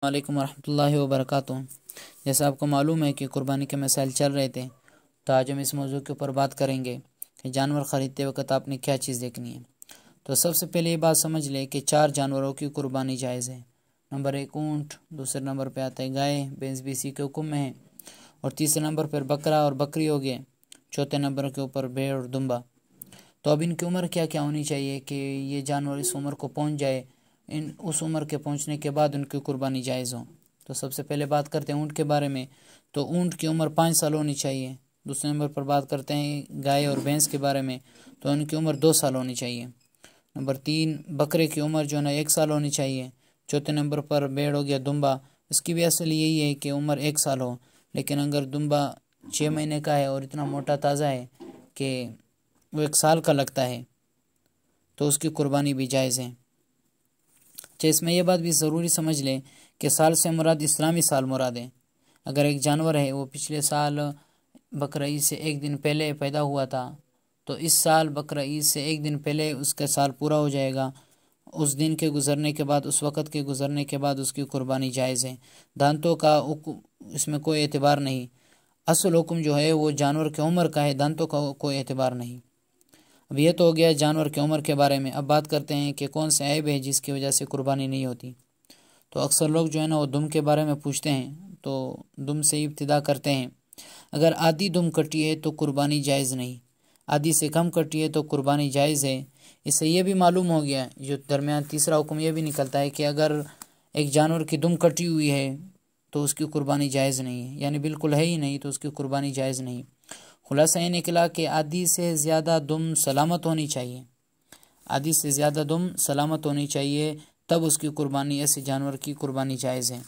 وعلیکم ورحمۃ اللہ وبرکاتہ۔ جیسا آپ کو معلوم ہے کہ قربانی کے مسائل چل رہے تھے، تو آج ہم اس موضوع کے اوپر بات کریں گے کہ جانور خریدتے وقت آپ نے کیا چیز دیکھنی ہے۔ تو سب سے پہلے یہ بات سمجھ لیں کہ 4 جانوروں کی قربانی جائز ہے۔ نمبر 1 اونٹ، دوسرے نمبر پہ آتا ہے گائے، بھینس بھی اسی کے حکم میں ہے، اور تیسرے نمبر پر بکرا اور بکری ہو گئے، چوتھے نمبر کے اوپر بھیڑ اور دمبا۔ تو اب ان کی عمر کیا کیا ہونی چاہیے کہ یہ جانور اس عمر کو پہنچ جائے، اس عمر کے پہنچنے کے بعد ان کی قربانی جائز ہو۔ تو سب سے پہلے بات کرتے ہیں اونٹ کے بارے میں، تو اونٹ کی عمر 5 سال ہونی چاہیے۔ دوسرے نمبر پر بات کرتے ہیں گائے اور بھینس کے بارے میں، تو ان کی عمر 2 سال ہونی چاہیے۔ نمبر 3 بکرے کی عمر جو ہے نا 1 سال ہونی چاہیے۔ چوتھے نمبر پر بھیڑ ہو گیا دمبا، اس کی بھی اصل یہی ہے کہ عمر 1 سال ہو، لیکن اگر دمبا 6 مہینے کا ہے اور اتنا موٹا تازہ ہے کہ وہ 1 سال کا لگتا ہے تو اس کی قربانی بھی جائز ہے۔ اس میں یہ بات بھی ضروری سمجھ لیں کہ سال سے مراد اسلامی سال مراد ہے۔ اگر ایک جانور ہے وہ پچھلے سال بقرہ عید سے 1 دن پہلے پیدا ہوا تھا، تو اس سال بقرہ عید سے 1 دن پہلے اس کا سال پورا ہو جائے گا۔ اس دن کے گزرنے کے بعد، اس وقت کے گزرنے کے بعد اس کی قربانی جائز ہے۔ دانتوں کا اس میں کوئی اعتبار نہیں، اصل حکم جو ہے وہ جانور کی عمر کا ہے، دانتوں کا کوئی اعتبار نہیں۔ اب یہ تو ہو گیا جانور کی عمر کے بارے میں۔ اب بات کرتے ہیں کہ کون سے عیب ہے جس کی وجہ سے قربانی نہیں ہوتی۔ تو اکثر لوگ جو ہے نا وہ دم کے بارے میں پوچھتے ہیں، تو دم سے ابتدا کرتے ہیں۔ اگر آدھی دم کٹی ہے تو قربانی جائز نہیں، آدھی سے کم کٹی ہے تو قربانی جائز ہے۔ اس سے یہ بھی معلوم ہو گیا، جو درمیان تیسرا حکم یہ بھی نکلتا ہے کہ اگر ایک جانور کی دم کٹی ہوئی ہے تو اس کی قربانی جائز نہیں ہے، یعنی بالکل ہے ہی نہیں تو اس کی قربانی جائز نہیں۔ خلاصہ یہ نکلا کہ آدھی سے زیادہ دم سلامت ہونی چاہیے، آدھی سے زیادہ دم سلامت ہونی چاہیے، تب اس کی قربانی، ایسے جانور کی قربانی جائز ہے۔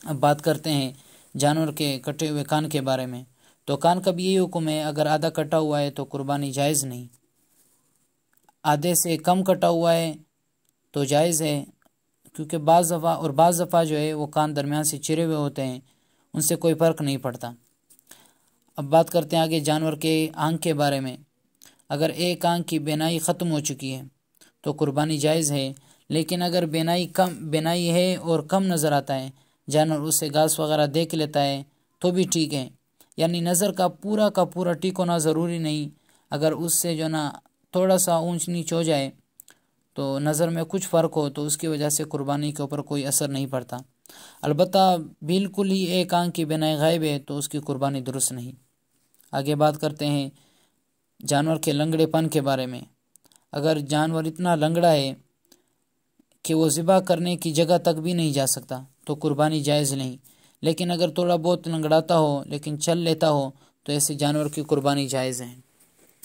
اب بات کرتے ہیں جانور کے کٹے ہوئے کان کے بارے میں، تو کان کا بھی یہی حکم ہے، اگر آدھا کٹا ہوا ہے تو قربانی جائز نہیں، آدھے سے کم کٹا ہوا ہے تو جائز ہے، کیونکہ بعض دفعہ جو ہے وہ کان درمیان سے چرے ہوئے ہوتے ہیں، ان سے کوئی فرق نہیں پڑتا۔ اب بات کرتے ہیں آگے جانور کے آنکھ کے بارے میں۔ اگر ایک آنکھ کی بینائی ختم ہو چکی ہے تو قربانی جائز ہے، لیکن اگر بینائی ہے اور کم نظر آتا ہے، جانور اس سے گھاس وغیرہ دیکھ لیتا ہے تو بھی ٹھیک ہے، یعنی نظر کا پورا ٹھیک ہونا ضروری نہیں۔ اگر اس سے جو نا تھوڑا سا اونچ نیچ ہو جائے تو نظر میں کچھ فرق ہو تو اس کی وجہ سے قربانی کے اوپر کوئی اثر نہیں پڑتا۔ البتہ بالکل ہی ایک آنکھ کی بینائی غائب ہے تو اس کی قربانی درست نہیں۔ آگے بات کرتے ہیں جانور کے لنگڑے پن کے بارے میں۔ اگر جانور اتنا لنگڑا ہے کہ وہ ذبح کرنے کی جگہ تک بھی نہیں جا سکتا تو قربانی جائز نہیں، لیکن اگر تھوڑا بہت لنگڑاتا ہو لیکن چل لیتا ہو تو ایسے جانور کی قربانی جائز ہے۔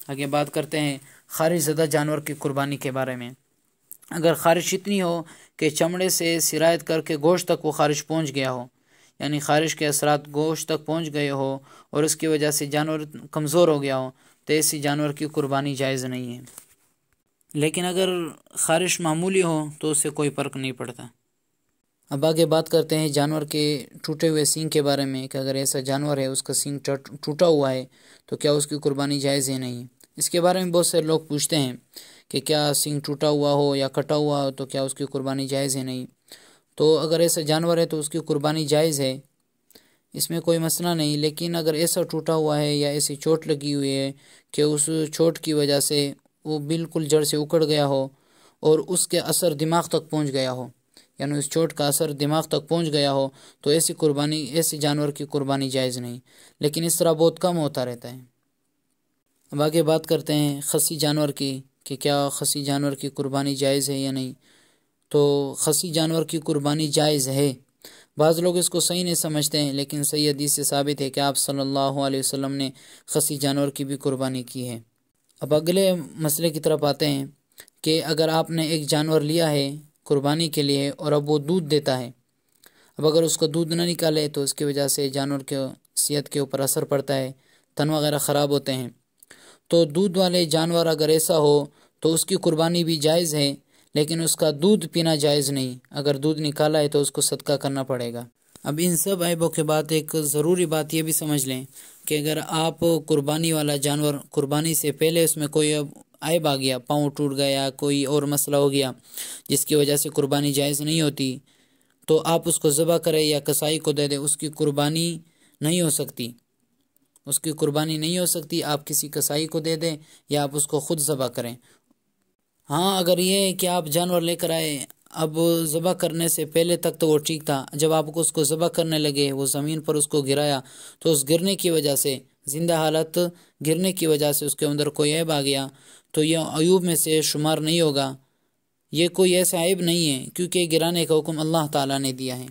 آگے بات کرتے ہیں خارش زدہ جانور کی قربانی کے بارے میں۔ اگر خارش اتنی ہو کہ چمڑے سے سرایت کر کے گوشت تک وہ خارش پہنچ گیا ہو، یعنی خارش کے اثرات گوشت تک پہنچ گئے ہو اور اس کی وجہ سے جانور کمزور ہو گیا ہو تو ایسی جانور کی قربانی جائز نہیں ہے، لیکن اگر خارش معمولی ہو تو اس سے کوئی فرق نہیں پڑتا۔ اب آگے بات کرتے ہیں جانور کے ٹوٹے ہوئے سینگ کے بارے میں، کہ اگر ایسا جانور ہے اس کا سینگ ٹوٹا ہوا ہے تو کیا اس کی قربانی جائز ہے نہیں۔ اس کے بارے میں بہت سے لوگ پوچھتے ہیں کہ کیا سینگ ٹوٹا ہوا ہو یا کٹا ہوا ہو تو کیا اس کی قربانی جائز ہے نہیں۔ تو اگر ایسا جانور ہے تو اس کی قربانی جائز ہے، اس میں کوئی مسئلہ نہیں، لیکن اگر ایسا ٹوٹا ہوا ہے یا ایسی چوٹ لگی ہوئی ہے کہ اس چوٹ کی وجہ سے وہ بالکل جڑ سے اکھڑ گیا ہو اور اس کے اثر دماغ تک پہنچ گیا ہو، یعنی اس چوٹ کا اثر دماغ تک پہنچ گیا ہو تو ایسی جانور کی قربانی جائز نہیں، لیکن اس طرح بہت کم ہوتا رہتا ہے۔ اب آگے بات کرتے ہیں خصی جانور کی، کہ کیا خصی جانور کی قربانی جائز ہے یا نہیں۔ تو خصی جانور کی قربانی جائز ہے، بعض لوگ اس کو صحیح نہیں سمجھتے ہیں، لیکن صحیح حدیث سے ثابت ہے کہ آپ صلی اللہ علیہ وسلم نے خصی جانور کی بھی قربانی کی ہے۔ اب اگلے مسئلے کی طرف آتے ہیں کہ اگر آپ نے ایک جانور لیا ہے قربانی کے لیے اور اب وہ دودھ دیتا ہے، اب اگر اس کو دودھ نہ نکالے تو اس کی وجہ سے جانور کے صحت کے اوپر اثر پڑتا ہے، تن وغیرہ خراب ہوتے ہیں۔ تو دودھ والے جانور اگر ایسا ہو تو اس کی قربانی بھی جائز ہے، لیکن اس کا دودھ پینا جائز نہیں، اگر دودھ نکالا ہے تو اس کو صدقہ کرنا پڑے گا۔ اب ان سب عیبوں کے بعد ایک ضروری بات یہ بھی سمجھ لیں کہ اگر آپ قربانی والا جانور قربانی سے پہلے اس میں کوئی عیب آ گیا، پاؤں ٹوٹ گیا، کوئی اور مسئلہ ہو گیا جس کی وجہ سے قربانی جائز نہیں ہوتی، تو آپ اس کو ذبح کریں یا کسائی کو دے دیں، اس کی قربانی نہیں ہو سکتی، اس کی قربانی نہیں ہو سکتی۔ آپ کسی کسائی کو دے دیں یا آپ اس کو خود ذبح کریں۔ ہاں اگر یہ ہے کہ آپ جانور لے کر آئے، اب ذبح کرنے سے پہلے تک تو وہ ٹھیک تھا، جب آپ کو اس کو ذبح کرنے لگے، وہ زمین پر اس کو گرایا، تو اس گرنے کی وجہ سے، زندہ حالت گرنے کی وجہ سے اس کے اندر کوئی عیب آ گیا، تو یہ عیوب میں سے شمار نہیں ہوگا، یہ کوئی ایسا عیب نہیں ہے، کیونکہ گرانے کا حکم اللہ تعالیٰ نے دیا ہے۔